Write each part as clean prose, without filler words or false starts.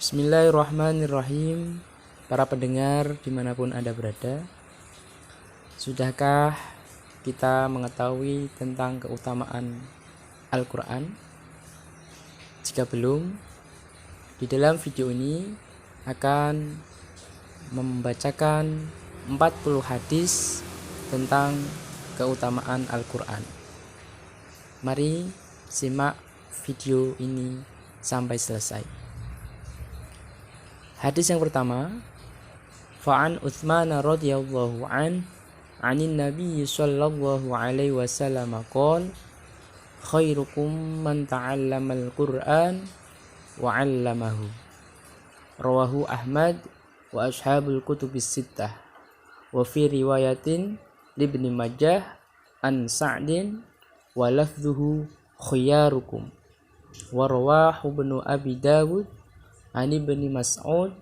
Bismillahirrahmanirrahim. Para pendengar dimanapun Anda berada, sudahkah kita mengetahui tentang keutamaan Al-Quran? Jika belum, di dalam video ini akan membacakan 40 hadis tentang keutamaan Al-Quran. Mari simak video ini sampai selesai. Hadis yang pertama, Fa'an Utsman radhiyallahu anin Nabi sallallahu alaihi wasallam qol khairukum man ta'allamal Qur'an wa 'allamahu. Rawahu Ahmad wa ashabul kutubis sittah. Wa fi riwayatin Ibnu Majah an Sa'din wa lafdhuhu khiyarukum. Wa rawahu Ibnu Abi Dawud an Ibnu Mas'ud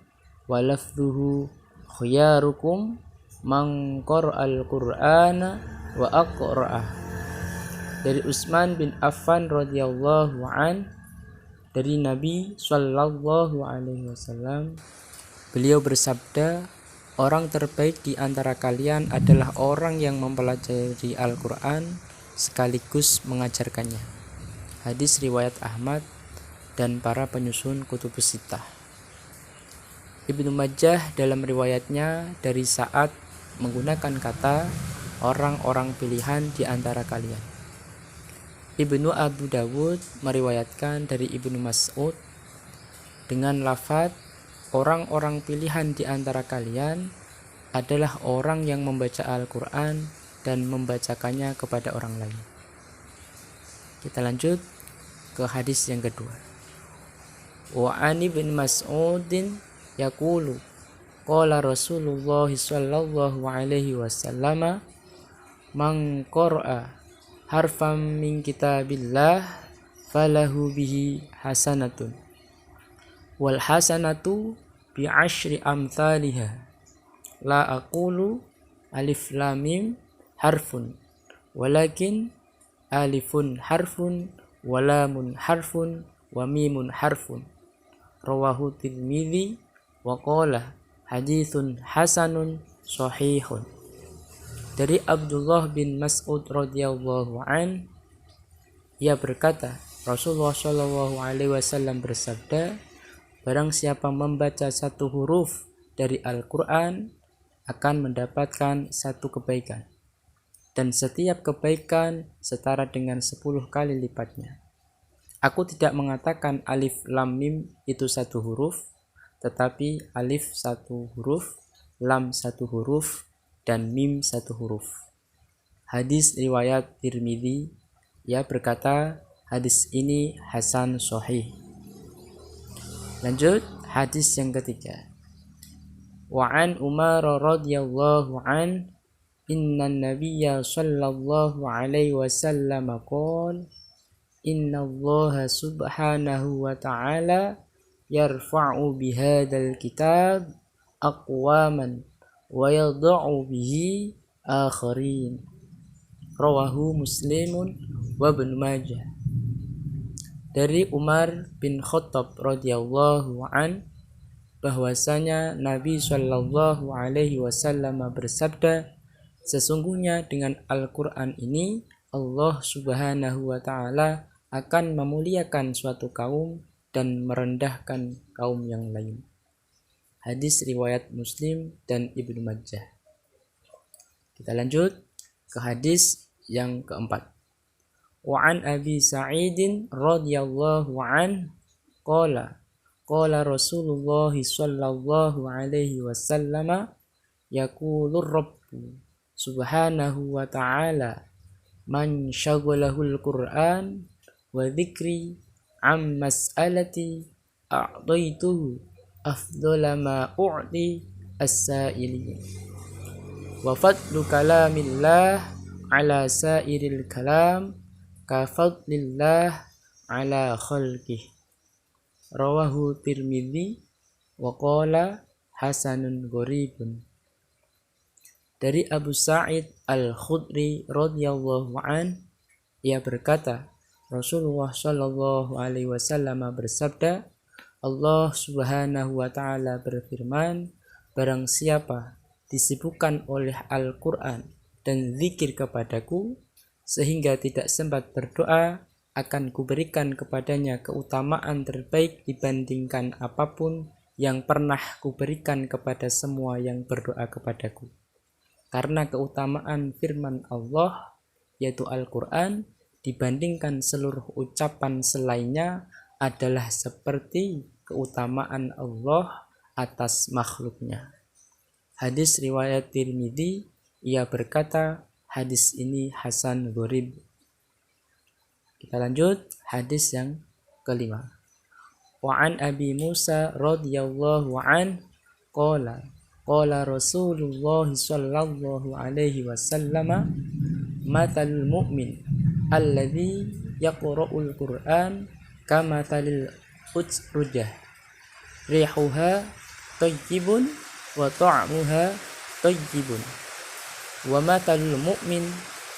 wa lafdhuhu khiyarukum man qara'al Qur'ana wa aqra'ah. Dari Utsman bin Affan radhiyallahu an, dari Nabi sallallahu alaihi wasallam, beliau bersabda, orang terbaik di antara kalian adalah orang yang mempelajari Al-Qur'an sekaligus mengajarkannya. Hadis riwayat Ahmad dan para penyusun kutubus sittah. Ibnu Majah dalam riwayatnya dari Sa'ad menggunakan kata orang-orang pilihan di antara kalian. Ibnu Abu Dawud meriwayatkan dari Ibnu Mas'ud dengan lafaz orang-orang pilihan di antara kalian adalah orang yang membaca Al-Quran dan membacakannya kepada orang lain. Kita lanjut ke hadis yang kedua. Wa ani bin Mas'udin yaqulu qala Rasulullah sallallahu alaihi wasallam man qara'a harfan min kitabillah falahu bihi hasanatun wal hasanatu bi asyri amsalihha la aqulu alif lam mim harfun walakin alifun harfun wa lamun harfun wa mimun harfun. Rawahu Tirmidzi wa qala haditsun hasanun sahihun. Dari Abdullah bin Mas'ud radhiyallahu an, ia berkata, Rasulullah shallallahu alaihi wasallam bersabda, barang siapa membaca satu huruf dari Al-Quran akan mendapatkan satu kebaikan, dan setiap kebaikan setara dengan 10 kali lipatnya. Aku tidak mengatakan alif lam mim itu satu huruf, tetapi alif satu huruf, lam satu huruf, dan mim satu huruf. Hadis riwayat Tirmidzi. Ia berkata, hadis ini hasan sahih. Lanjut, hadis yang ketiga. Wa an Umar radhiyallahu an, innan nabiyya sallallahu alaihi wasallam qala Inna Allah subhanahu wa ta'ala yarfa'u bihadal kitab aqwaman wa yadha'u bihi akharin. Rawahu Muslimun wa Ibnu Majah. Dari Umar bin Khattab radhiyallahu an, bahwasanya Nabi sallallahu alaihi wasallam bersabda, sesungguhnya dengan Al-Qur'an ini Allah subhanahu wa ta'ala akan memuliakan suatu kaum dan merendahkan kaum yang lain. Hadis riwayat Muslim dan Ibnu Majah. Kita lanjut ke hadis yang keempat. Wa an Abi Sa'idin radhiyallahu an qala Rasulullah sallallahu alaihi wasallam yaqulur rabbu subhanahu wa ta'ala man syaghalahul Qur'an wa dzikri am mas'alati a'taituhu afdhala ma u'ti as-sa'ilin wa fadlu kalamillah ala sa'iril kalam ka fadlillah ala khalqih. Rawahu Tirmidzi wa qala hasanun gharibun. Dari Abu Sa'id Al-Khudri radhiyallahu an, ia berkata, Rasulullah shallallahu alaihi wasallam bersabda, Allah Subhanahu wa Ta'ala berfirman, barang siapa disibukkan oleh Al-Quran dan zikir kepadaku sehingga tidak sempat berdoa, akan kuberikan kepadanya keutamaan terbaik dibandingkan apapun yang pernah kuberikan kepada semua yang berdoa kepadaku. Karena keutamaan firman Allah yaitu Al-Quran dibandingkan seluruh ucapan selainnya adalah seperti keutamaan Allah atas makhluknya. Hadis riwayat Tirmidzi, ia berkata hadis ini hasan gharib. Kita lanjut hadis yang kelima. Wa an Abi Musa radhiyallahu an qala Rasulullah sallallahu alaihi wasallam matalul mu'min alladzi yaqra'ul Qur'an kamathalil utsrujah rihuha thayyibun wa ta'muha thayyibun wa matalul mu'min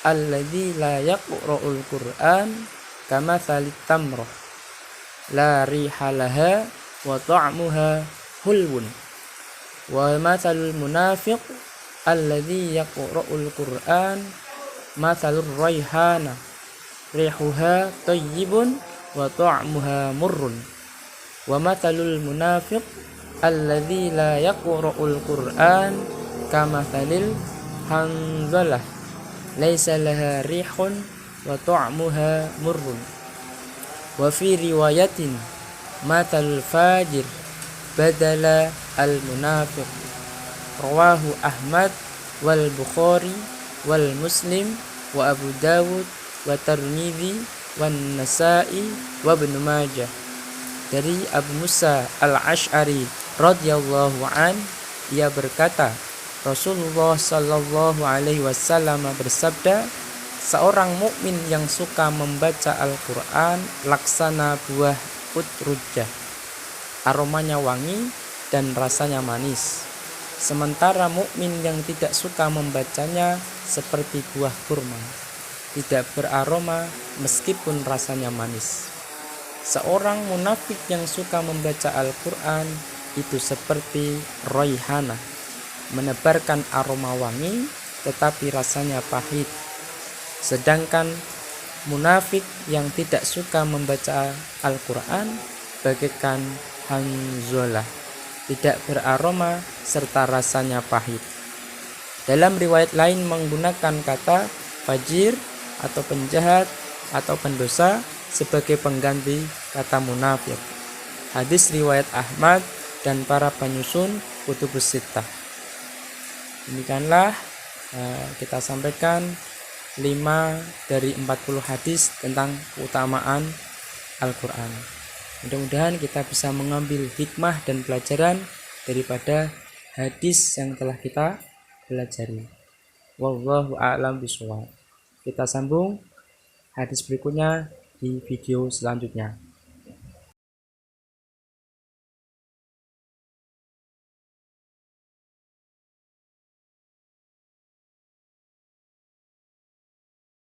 alladzi la yaqra'ul Qur'an kamathalit tamrah la rihalaha wa ta'muha hulwun wa mathalul munafiq alladzi yaqra'ul Qur'an mathalur raihana rihuha thayyibun wa ta'muha murrun wa mathalul munafiq alladzi la yaqra'ul Qur'an kamathalil hanzalah laisa laha rihun wa ta'muha murrun wa fi riwayatin mathalul fajir badala al munafiq rawahu Ahmad wal Bukhari wal Muslim wa Abu Dawud wa Tirmidzi wa Nasa'i wa Ibnu Majah. Dari Abu Musa al-Asy'ari radhiyallahu an, ia berkata, Rasulullah sallallahu alaihi wasallam bersabda, seorang mukmin yang suka membaca Al-Qur'an laksana buah utrujah, aromanya wangi dan rasanya manis. Sementara mukmin yang tidak suka membacanya seperti buah kurma, tidak beraroma meskipun rasanya manis. Seorang munafik yang suka membaca Al-Quran itu seperti raihana, menebarkan aroma wangi tetapi rasanya pahit. Sedangkan munafik yang tidak suka membaca Al-Quran bagaikan hanzolah, tidak beraroma serta rasanya pahit. Dalam riwayat lain menggunakan kata fajir atau penjahat atau pendosa sebagai pengganti kata munafik. Hadis riwayat Ahmad dan para penyusun kutubus sittah. Demikianlah kita sampaikan 5 dari 40 hadis tentang keutamaan Al-Quran. Mudah-mudahan kita bisa mengambil hikmah dan pelajaran daripada hadis yang telah kita pelajari. Wallahu a'lam bishawab. Kita sambung hadis berikutnya di video selanjutnya.